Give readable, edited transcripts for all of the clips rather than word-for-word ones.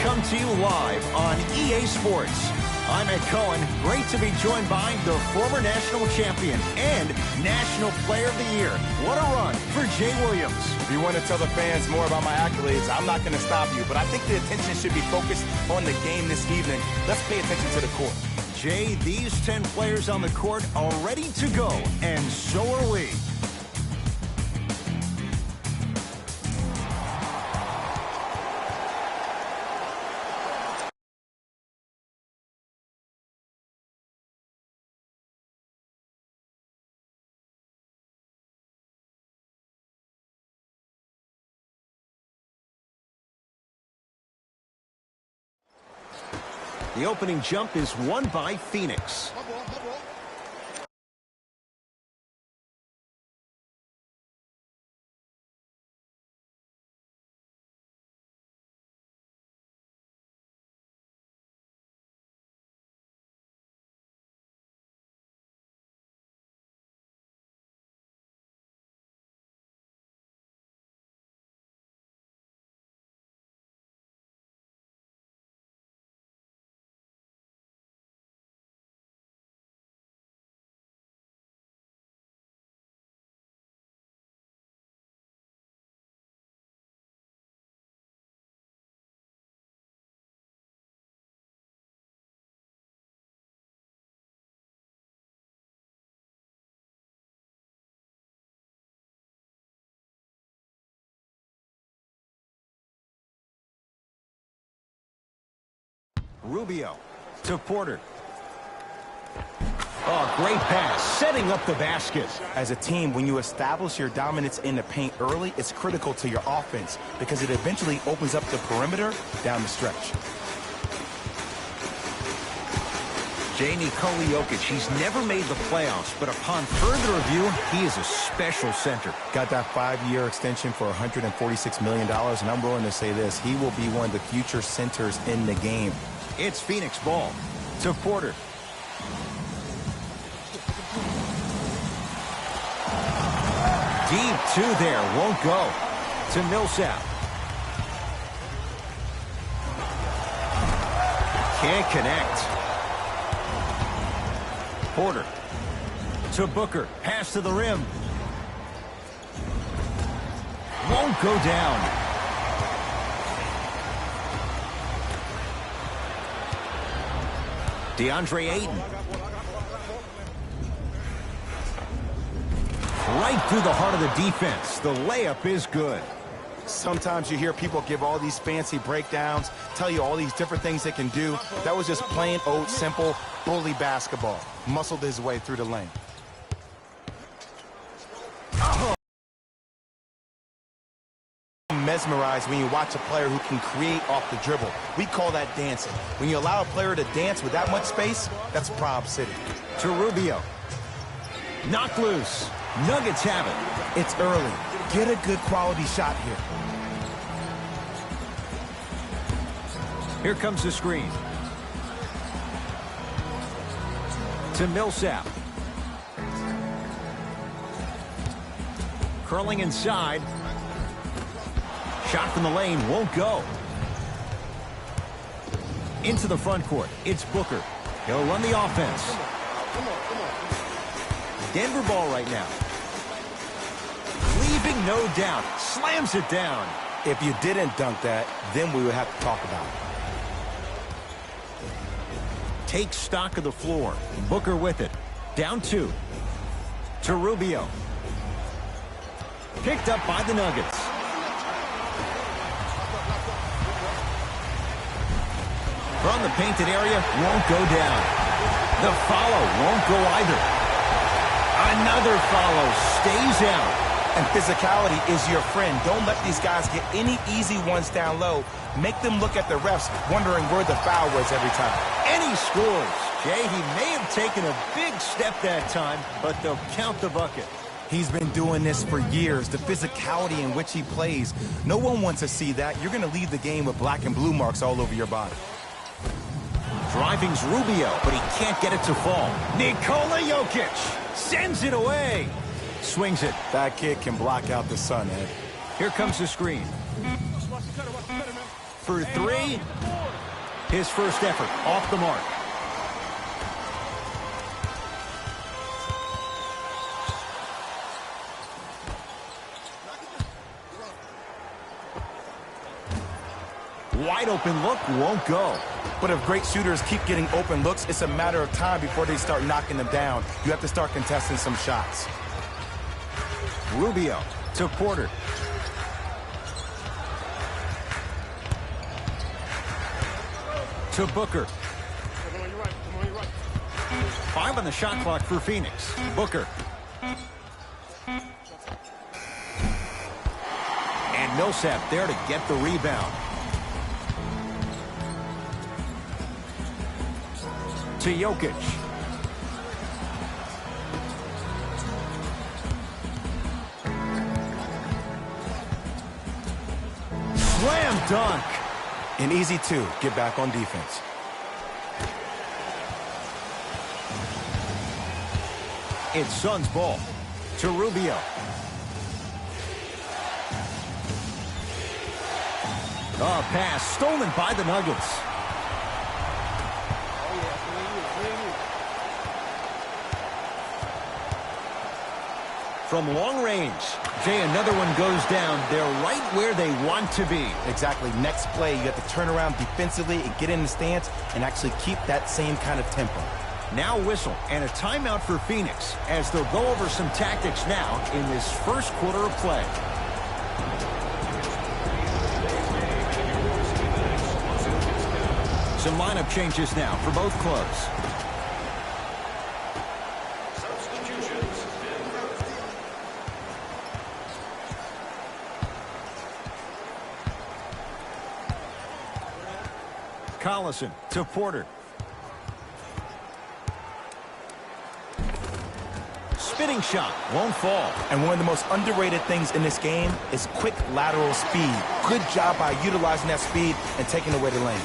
come to you live on EA Sports. I'm Ed Cohen. Great to be joined by the former national champion and National Player of the Year. What a run for Jay Williams. If you want to tell the fans more about my accolades, I'm not going to stop you, but I think the attention should be focused on the game this evening. Let's pay attention to the court. Jay, these 10 players on the court are ready to go, and so are we. The opening jump is won by Phoenix. Rubio to Porter. Oh, great pass, setting up the basket. As a team, when you establish your dominance in the paint early, it's critical to your offense because it eventually opens up the perimeter down the stretch. Nikola Jokic, he's never made the playoffs, but upon further review, he is a special center. Got that 5-year extension for $146 million, and I'm willing to say this, he will be one of the future centers in the game. It's Phoenix ball to Porter. Deep two there, won't go. To Millsap. Can't connect. Porter to Booker. Pass to the rim. Won't go down. DeAndre Ayton. Right through the heart of the defense. The layup is good. Sometimes you hear people give all these fancy breakdowns, tell you all these different things they can do. That was just plain old simple bully basketball. Muscled his way through the lane. Mesmerized when you watch a player who can create off the dribble. We call that dancing. When you allow a player to dance with that much space, that's Prob City. To Rubio. Knocked loose. Nuggets have it. It's early. Get a good quality shot here. Here comes the screen. To Millsap. Curling inside. Shot from the lane won't go. Into the front court. It's Booker. He'll run the offense. Denver ball right now. Leaving no doubt. Slams it down. If you didn't dunk that, then we would have to talk about it. Take stock of the floor. Booker with it. Down 2. To Rubio. Picked up by the Nuggets. From the painted area, won't go down. The follow won't go either. Another follow stays out. And physicality is your friend. Don't let these guys get any easy ones down low. Make them look at the refs, wondering where the foul was every time. And he scores. Jay, he may have taken a big step that time, but they'll count the bucket. He's been doing this for years, the physicality in which he plays. No one wants to see that. You're going to leave the game with black and blue marks all over your body. Driving's Rubio, but he can't get it to fall. Nikola Jokic sends it away. Swings it. That kid can block out the sun, Ed. Here comes the screen. for three. His first effort off the mark. Wide open look won't go. But if great shooters keep getting open looks, it's a matter of time before they start knocking them down. You have to start contesting some shots. Rubio to Porter. To Booker. 5 on the shot clock for Phoenix. Booker. And Millsap there to get the rebound. To Jokic. Slam dunk. And easy two, get back on defense. It's Suns ball. To Rubio. A pass stolen by the Nuggets. From long range, Jay, another one goes down. They're right where they want to be. Exactly. Next play, you have to turn around defensively and get in the stance and actually keep that same kind of tempo. Now whistle and a timeout for Phoenix as they'll go over some tactics now in this first quarter of play. Some lineup changes now for both clubs. Collison to Porter. Spinning shot won't fall. And one of the most underrated things in this game is quick lateral speed. Good job by utilizing that speed and taking away the lane.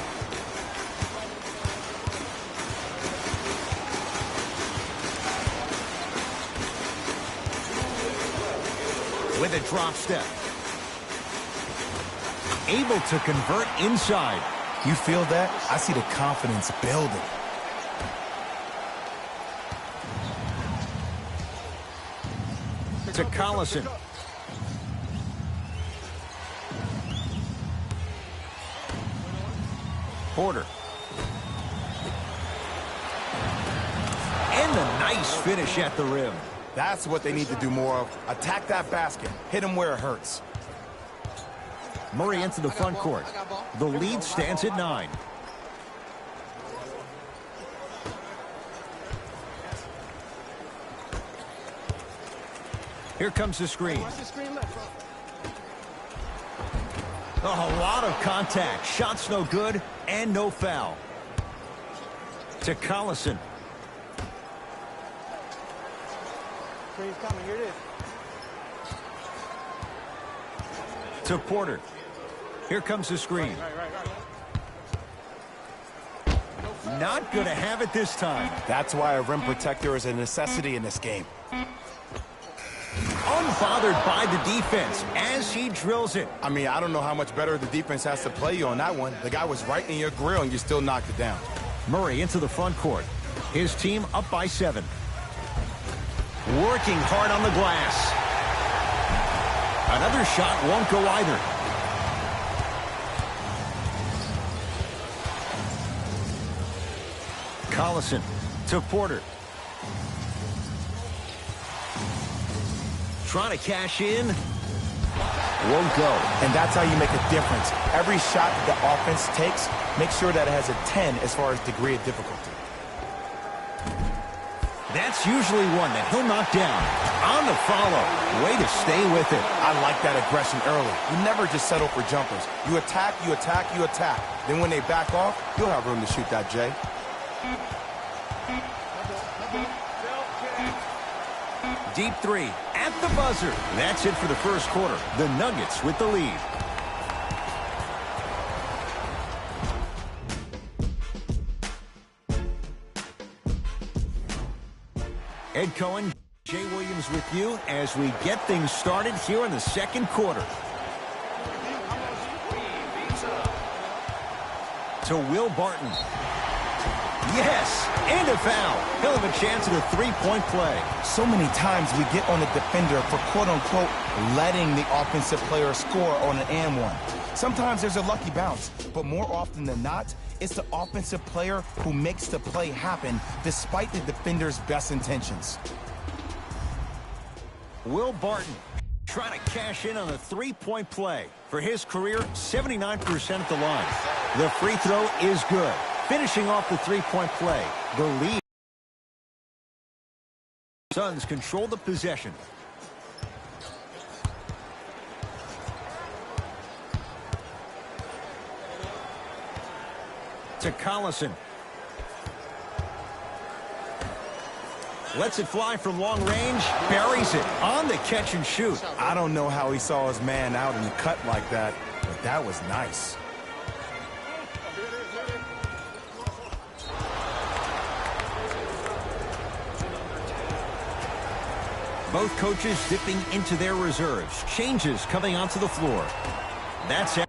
With a drop step. Able to convert inside. You feel that? I see the confidence building. To Collison. Porter. And the nice finish at the rim. That's what they need to do more of. Attack that basket. Hit them where it hurts. Murray into the front court. The lead stands at 9. Here comes the screen. Oh, a lot of contact. Shots no good and no foul. To Collison. Screen's coming. Here it is. To Porter. Here comes the screen. Not going to have it this time. That's why a rim protector is a necessity in this game. Unbothered by the defense as he drills it. I mean, I don't know how much better the defense has to play you on that one. The guy was right in your grill and you still knocked it down. Murray into the front court. His team up by 7. Working hard on the glass. Another shot won't go either. Collison to Porter. Trying to cash in. Won't go. And that's how you make a difference. Every shot that the offense takes, make sure that it has a 10 as far as degree of difficulty. That's usually one that he'll knock down. On the follow. Way to stay with it. I like that aggression early. You never just settle for jumpers. You attack, you attack, you attack. Then when they back off, you'll have room to shoot that, Jay. Deep 3 at the buzzer. That's it for the first quarter. The Nuggets with the lead. Ed Cohen, Jay Williams with you as we get things started here in the second quarter. To Will Barton. Yes, and a foul. He'll have a chance at a three-point play. So many times we get on the defender for quote-unquote letting the offensive player score on an and one. Sometimes there's a lucky bounce, but more often than not, it's the offensive player who makes the play happen despite the defender's best intentions. Will Barton trying to cash in on a three-point play. For his career, 79% at the line. The free throw is good. Finishing off the three-point play, the lead. Suns control the possession. To Collison. Lets it fly from long range, buries it on the catch and shoot. I don't know how he saw his man out in the cut like that, but that was nice. Both coaches dipping into their reserves. Changes coming onto the floor. That's it.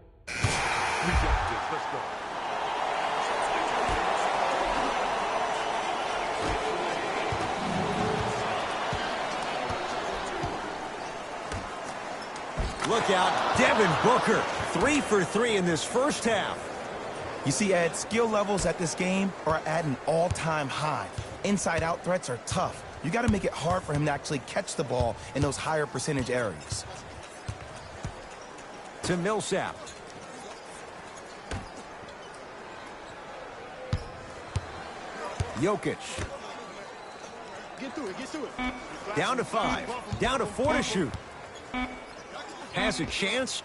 Look out, Devin Booker. 3 for 3 in this first half. You see, Ed, skill levels at this game are at an all-time high. Inside-out threats are tough. You got to make it hard for him to actually catch the ball in those higher percentage areas. To Millsap. Jokic. Get to it. Down to 5. Down to 4 to shoot. Has a chance.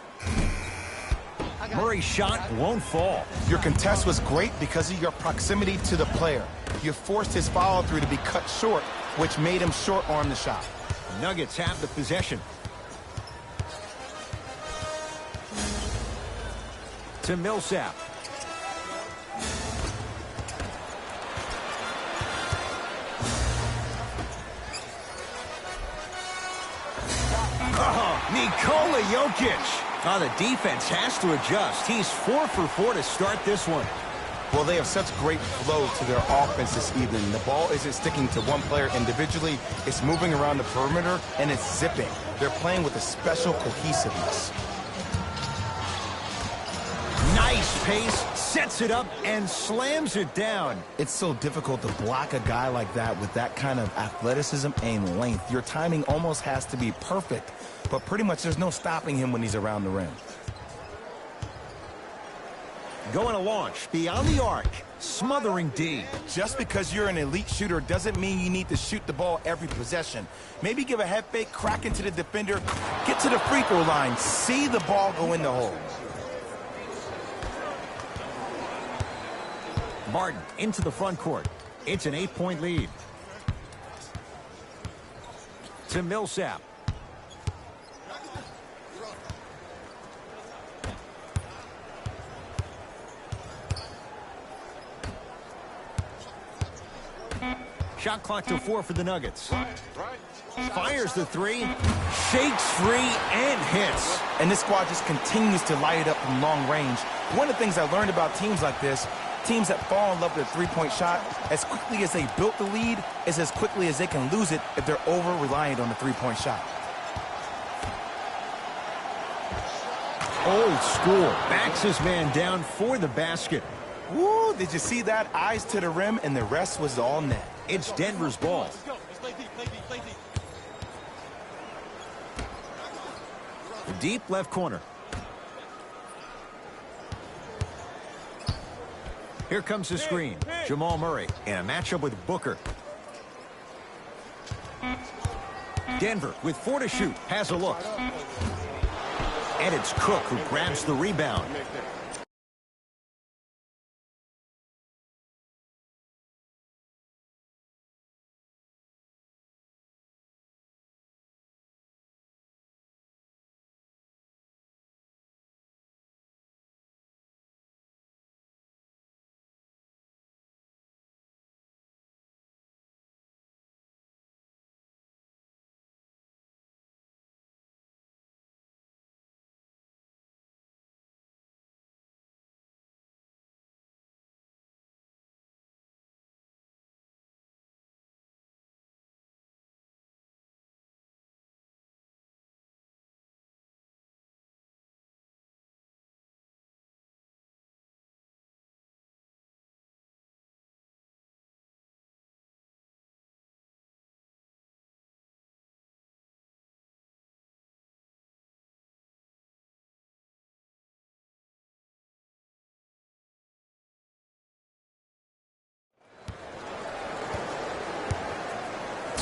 Murray's shot won't fall. Your contest was great because of your proximity to the player. You forced his follow-through to be cut short, which made him short-arm the shot. Nuggets have the possession. To Millsap. Oh, Nikola Jokic. Oh, the defense has to adjust. He's 4 for 4 to start this one. Well, they have such great flow to their offense this evening. The ball isn't sticking to one player individually. It's moving around the perimeter, and it's zipping. They're playing with a special cohesiveness. Nice pace, sets it up, and slams it down. It's so difficult to block a guy like that with that kind of athleticism and length. Your timing almost has to be perfect, but pretty much there's no stopping him when he's around the rim. Going to launch beyond the arc, smothering D. Just because you're an elite shooter doesn't mean you need to shoot the ball every possession. Maybe give a head fake, crack into the defender, get to the free throw line, see the ball go in the hole. Martin into the front court. It's an 8-point lead. To Millsap. Shot clock to 4 for the Nuggets. Fires the 3, shakes free, and hits. And this squad just continues to light it up from long range. One of the things I learned about teams like this, teams that fall in love with a three-point shot, as quickly as they built the lead, is as quickly as they can lose it if they're over-reliant on the three-point shot. Old school. Backs his man down for the basket. Woo, did you see that? Eyes to the rim, and the rest was all net. It's Denver's ball. Deep left corner. Here comes the screen. Jamal Murray in a matchup with Booker. Denver with 4 to shoot. Has a look. And it's Cook who grabs the rebound.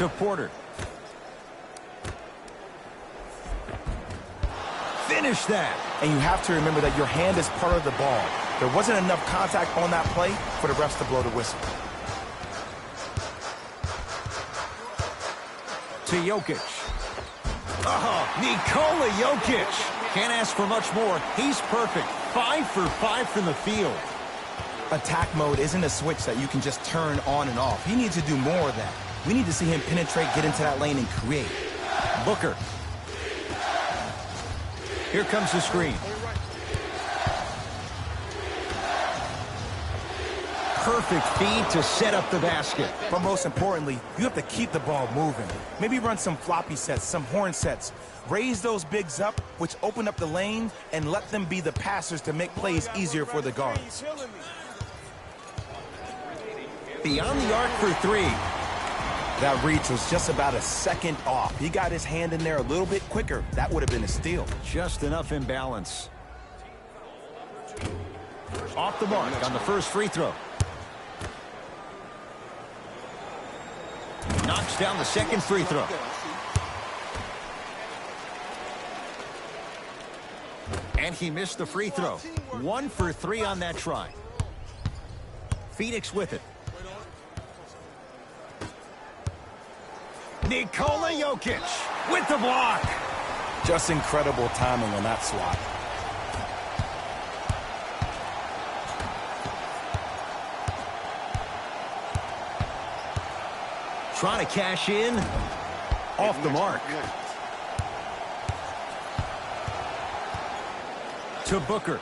to Porter. Finish that. And you have to remember that your hand is part of the ball. There wasn't enough contact on that play for the refs to blow the whistle. To Jokic. Oh, Nikola Jokic. Can't ask for much more. He's perfect. 5 for 5 from the field. Attack mode isn't a switch that you can just turn on and off. He needs to do more of that. We need to see him penetrate, get into that lane, and create. Booker. Here comes the screen. Perfect feed to set up the basket. But most importantly, you have to keep the ball moving. Maybe run some floppy sets, some horn sets. Raise those bigs up, which open up the lane, and let them be the passers to make plays easier for the guards. Beyond the arc for 3. That reach was just about a second off. He got his hand in there a little bit quicker. That would have been a steal. Just enough imbalance. Off the mark on the first free throw. Knocks down the second free throw. And he missed the free throw. 1 for 3 on that try. Phoenix with it. Nikola Jokic with the block. Just incredible timing on that swat. Trying to cash in. Off the mark. To Booker.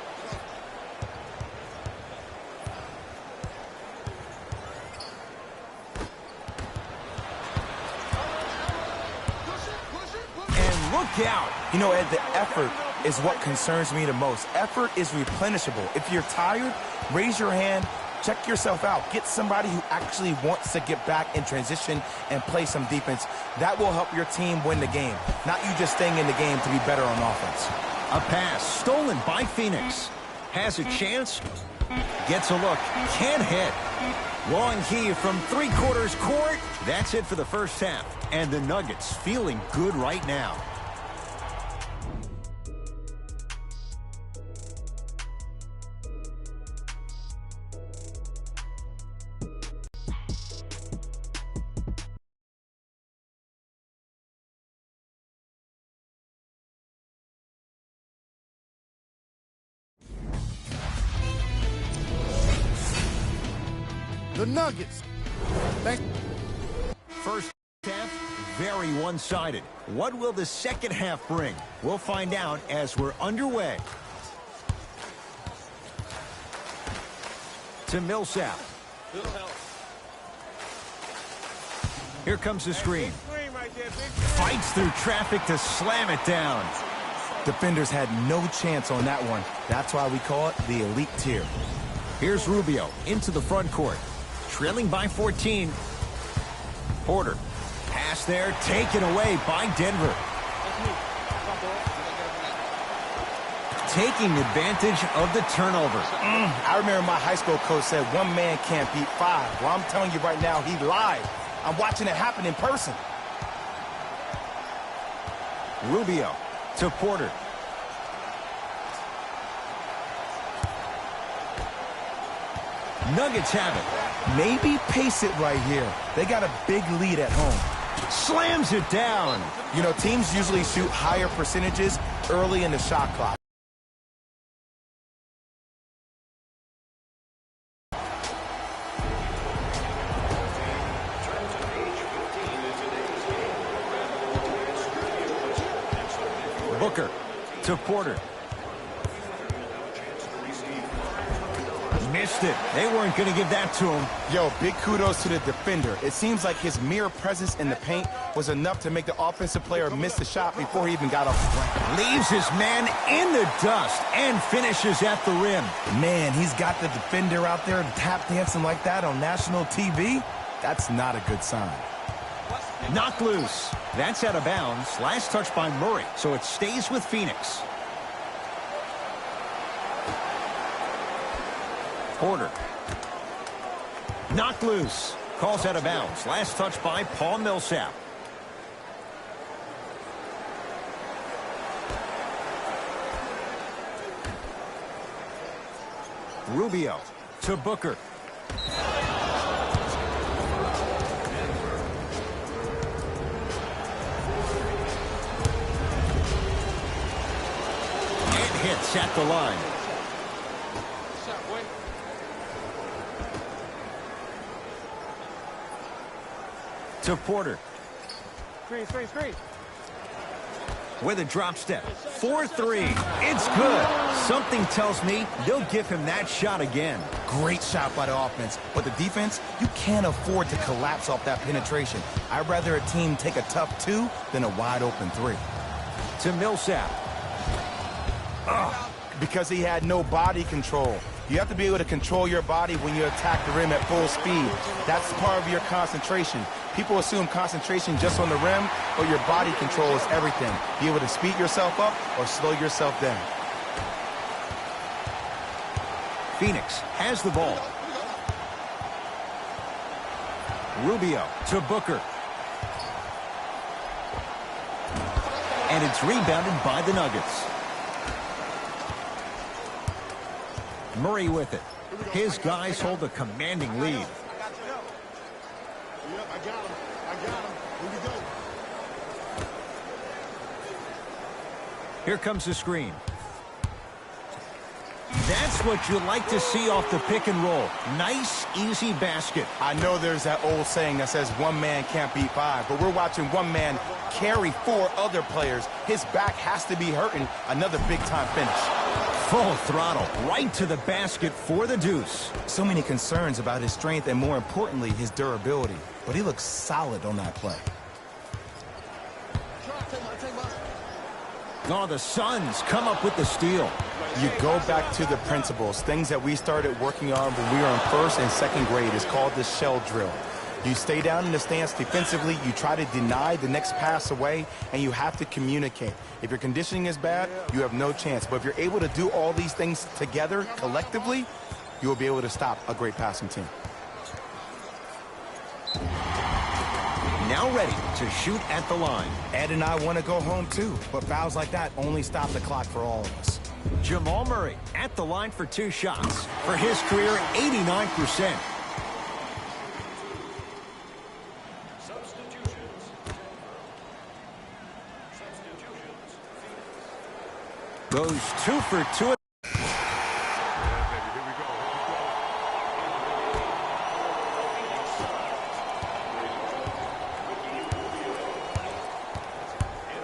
And look out. You know, Ed, the effort is what concerns me the most. Effort is replenishable. If you're tired, raise your hand, check yourself out. Get somebody who actually wants to get back in transition and play some defense. That will help your team win the game, not you just staying in the game to be better on offense. A pass stolen by Phoenix. Has a chance. Gets a look. Can't hit. Long heave from 3/4 court. That's it for the first half. And the Nuggets feeling good right now. The Nuggets. First half, very one-sided. What will the second half bring? We'll find out as we're underway. To Millsap. Here comes the screen. Fights through traffic to slam it down. Defenders had no chance on that one. That's why we call it the elite tier. Here's Rubio into the front court. Trailing by 14. Porter. Pass there, taken away by Denver. Taking advantage of the turnover. I remember my high school coach said one man can't beat 5. Well, I'm telling you right now, he lied. I'm watching it happen in person. Rubio to Porter. Nuggets have it. Maybe pace it right here. They got a big lead at home. Slams it down. You know, teams usually shoot higher percentages early in the shot clock. Booker to Porter. Missed it. They weren't going to give that to him. Yo, big kudos to the defender. It seems like his mere presence in the paint was enough to make the offensive player miss the shot before he even got off the ground. Leaves his man in the dust and finishes at the rim. Man, he's got the defender out there tap dancing like that on national TV. That's not a good sign. Knocked loose. That's out of bounds. Last touch by Murray, so it stays with Phoenix. Porter. Knocked loose. Calls out of bounds. Last touch by Paul Millsap. Rubio to Booker. And hits at the line. To Porter. Screen. With a drop step. 4-3. It's good. Something tells me they'll give him that shot again. Great shot by the offense, but the defense, you can't afford to collapse off that penetration. I'd rather a team take a tough 2 than a wide open 3. To Millsap. Because he had no body control. You have to be able to control your body when you attack the rim at full speed. That's part of your concentration. People assume concentration just on the rim, but your body control is everything. Be able to speed yourself up or slow yourself down. Phoenix has the ball. Rubio to Booker. And it's rebounded by the Nuggets. Murray with it. His guys hold a commanding lead. I got him. Here we go. Here comes the screen. That's what you like to see off the pick and roll. Nice, easy basket. I know there's that old saying that says one man can't beat 5, but we're watching one man carry 4 other players. His back has to be hurting. Another big-time finish. Full throttle, right to the basket for the deuce. So many concerns about his strength and, more importantly, his durability. But he looks solid on that play. Oh, the Suns come up with the steal. You go back to the principles, things that we started working on when we were in 1st and 2nd grade. It's called the shell drill. You stay down in the stance defensively, you try to deny the next pass away, and you have to communicate. If your conditioning is bad, you have no chance. But if you're able to do all these things together, collectively, you will be able to stop a great passing team. Now ready to shoot at the line. Ed and I want to go home too, but fouls like that only stop the clock for all of us. Jamal Murray at the line for 2 shots. For his career, 89%. Goes 2 for 2.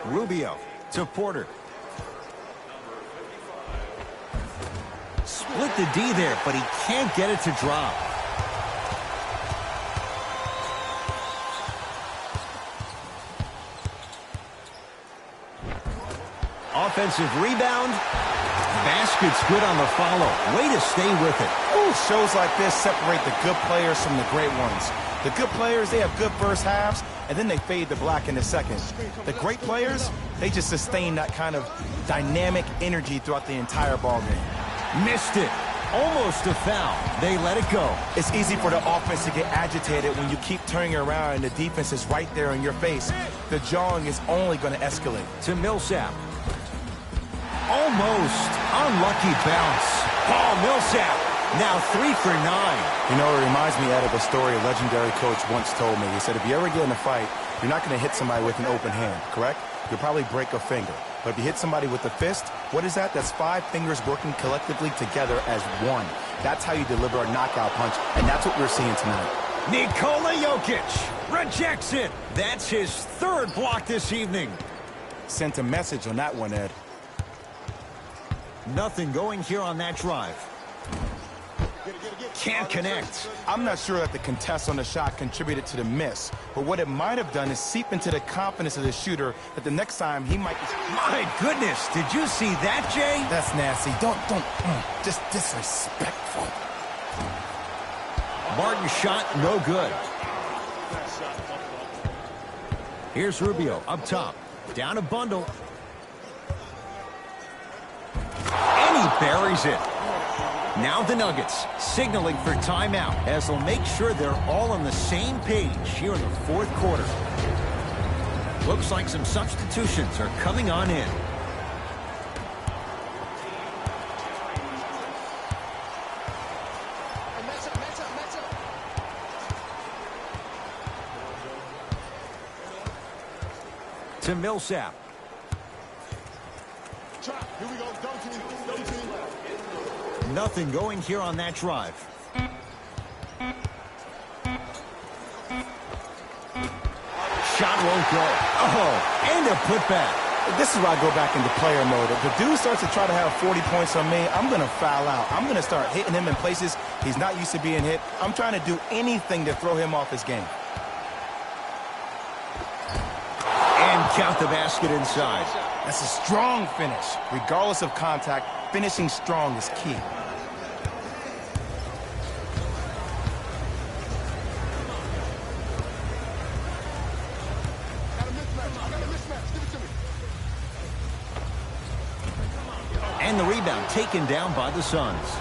Rubio to Porter. Split the D there, but he can't get it to drop. Offensive rebound. Basket's good on the follow. Way to stay with it. Ooh, shows like this separate the good players from the great ones. The good players, they have good first halves, and then they fade to black in the second. The great players, they just sustain that kind of dynamic energy throughout the entire ballgame. Missed it. Almost a foul. They let it go. It's easy for the offense to get agitated when you keep turning around and the defense is right there in your face. The jawing is only going to escalate. To Millsap. Almost. Unlucky bounce. Paul Millsap. Now 3 for 9. You know, it reminds me, Ed, of a story a legendary coach once told me. He said, if you ever get in a fight, you're not going to hit somebody with an open hand, correct? You'll probably break a finger. But if you hit somebody with a fist, what is that? That's 5 fingers working collectively together as one. That's how you deliver a knockout punch, and that's what we're seeing tonight. Nikola Jokic rejects it. That's his 3rd block this evening. Sent a message on that one, Ed. Nothing going here on that drive. Can't connect. I'm not sure that the contest on the shot contributed to the miss, but what it might have done is seep into the confidence of the shooter that the next time he might... My goodness, did you see that, Jay? That's nasty. Just disrespectful. Martin's shot, no good. Here's Rubio up top. Down a bundle. And he buries it. Now the Nuggets signaling for timeout as they'll make sure they're all on the same page here in the fourth quarter. Looks like some substitutions are coming on in. To Millsap. Here we go. Double team. Nothing going here on that drive. Shot won't go. Oh, and a putback. This is where I go back into player mode. If the dude starts to try to have 40 points on me, I'm going to foul out. I'm going to start hitting him in places he's not used to being hit. I'm trying to do anything to throw him off his game. And count the basket inside. That's a strong finish. Regardless of contact, finishing strong is key. And the rebound taken down by the Suns.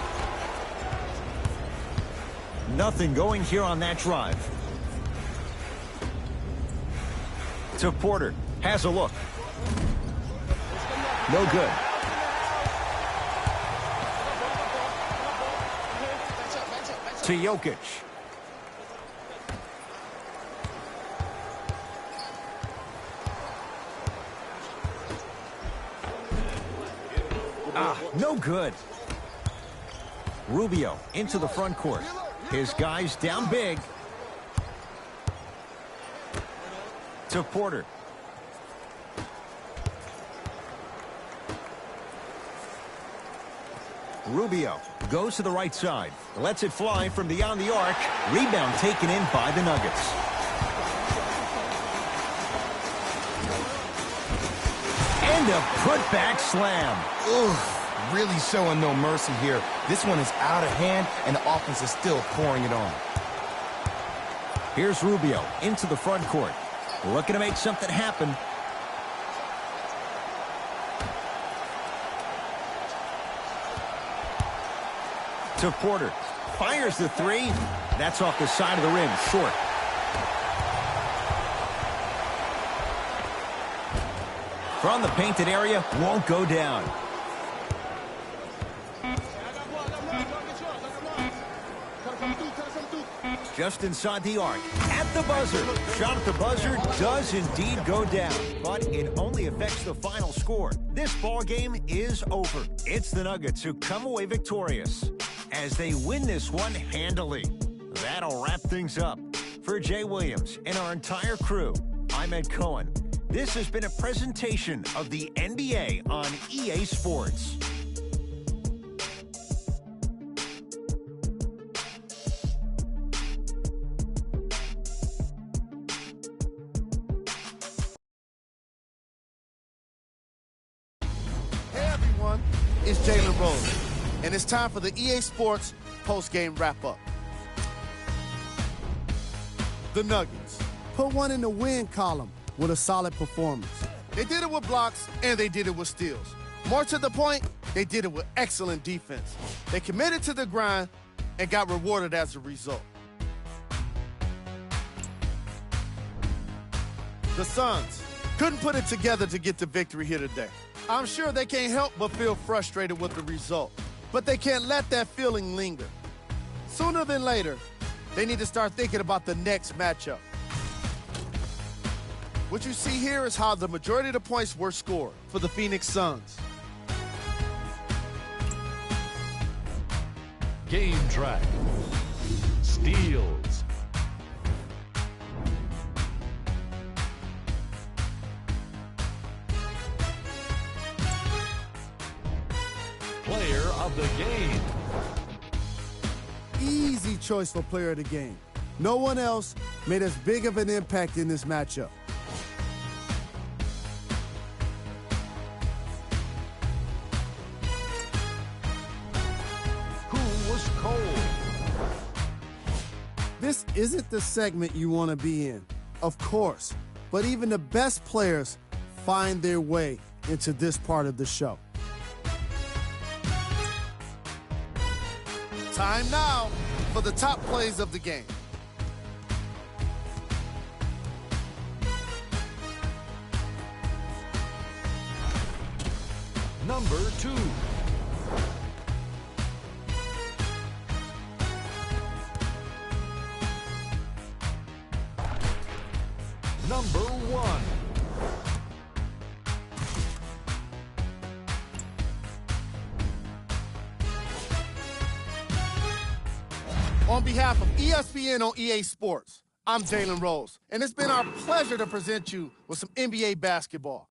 Nothing going here on that drive. To Porter. Has a look. No good. To Jokic. No good. Rubio into the front court. His guys down big. To Porter. Rubio goes to the right side. Lets it fly from beyond the arc. Rebound taken in by the Nuggets. And a putback slam. Ugh, really showing no mercy here. This one is out of hand, and the offense is still pouring it on. Here's Rubio into the front court. Looking to make something happen. To Porter. Fires the three. That's off the side of the rim. Short. From the painted area. Won't go down. Just inside the arc. At the buzzer. Shot at the buzzer does indeed go down. But it only affects the final score. This ball game is over. It's the Nuggets who come away victorious as they win this one handily. That'll wrap things up. For Jay Williams and our entire crew, I'm Ed Cohen. This has been a presentation of the NBA on EA Sports. Hey everyone, it's Jalen Rose, and it's time for the EA Sports post-game wrap-up. The Nuggets put one in the win column with a solid performance. They did it with blocks, and they did it with steals. More to the point, they did it with excellent defense. They committed to the grind and got rewarded as a result. The Suns couldn't put it together to get the victory here today. I'm sure they can't help but feel frustrated with the result, but they can't let that feeling linger. Sooner than later, they need to start thinking about the next matchup. What you see here is how the majority of the points were scored for the Phoenix Suns. Game track. Steals. Player of the game. Easy choice for player of the game. No one else made as big of an impact in this matchup. Who was cold? This isn't the segment you want to be in, of course, but even the best players find their way into this part of the show. Time now for the top plays of the game. Number 2. Number 1. On behalf of ESPN on EA Sports, I'm Jalen Rose, and it's been our pleasure to present you with some NBA basketball.